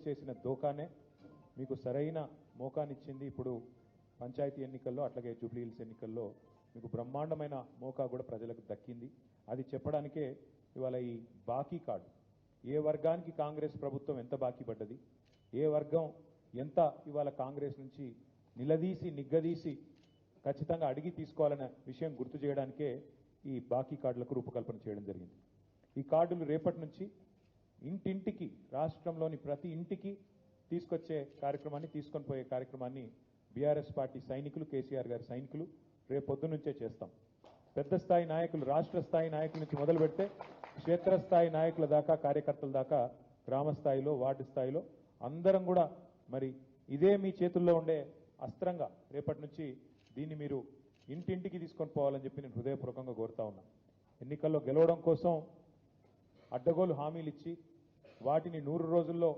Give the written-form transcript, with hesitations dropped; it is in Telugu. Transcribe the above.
చేసిన దోకానే మీకు సరైన మోకానిచ్చింది. ఇప్పుడు పంచాయతీ ఎన్నికల్లో అట్లాగే జూబ్లీ హిల్స్ ఎన్నికల్లో మీకు బ్రహ్మాండమైన మోకా కూడా ప్రజలకు దక్కింది. అది చెప్పడానికే ఇవాళ ఈ బాకీ కార్డు, ఏ వర్గానికి కాంగ్రెస్ ప్రభుత్వం ఎంత బాకీ పడ్డది, ఏ వర్గం ఎంత ఇవాళ కాంగ్రెస్ నుంచి నిలదీసి నిగ్గదీసి ఖచ్చితంగా అడిగి తీసుకోవాలనే విషయం గుర్తు చేయడానికే ఈ బాకీ కార్డులకు రూపకల్పన చేయడం జరిగింది. ఈ కార్డులు రేపటి నుంచి ఇంటింటికి, రాష్ట్రంలోని ప్రతి ఇంటికి తీసుకొచ్చే కార్యక్రమాన్ని, తీసుకొని పోయే కార్యక్రమాన్ని బీఆర్ఎస్ పార్టీ సైనికులు, కేసీఆర్ గారి సైనికులు రేపొద్దు నుంచే చేస్తాం. పెద్ద స్థాయి నాయకులు, రాష్ట్ర స్థాయి నాయకుల నుంచి మొదలు పెడితే క్షేత్రస్థాయి నాయకుల దాకా, కార్యకర్తల దాకా, గ్రామ స్థాయిలో, వార్డు స్థాయిలో అందరం కూడా మరి ఇదే మీ చేతుల్లో ఉండే అస్త్రంగా రేపటి నుంచి దీన్ని మీరు ఇంటింటికి తీసుకొని పోవాలని చెప్పి నేను హృదయపూర్వకంగా కోరుతా ఉన్నా. ఎన్నికల్లో గెలవడం కోసం అడ్డగోలు హామీలు ఇచ్చి వాటిని 100 రోజుల్లో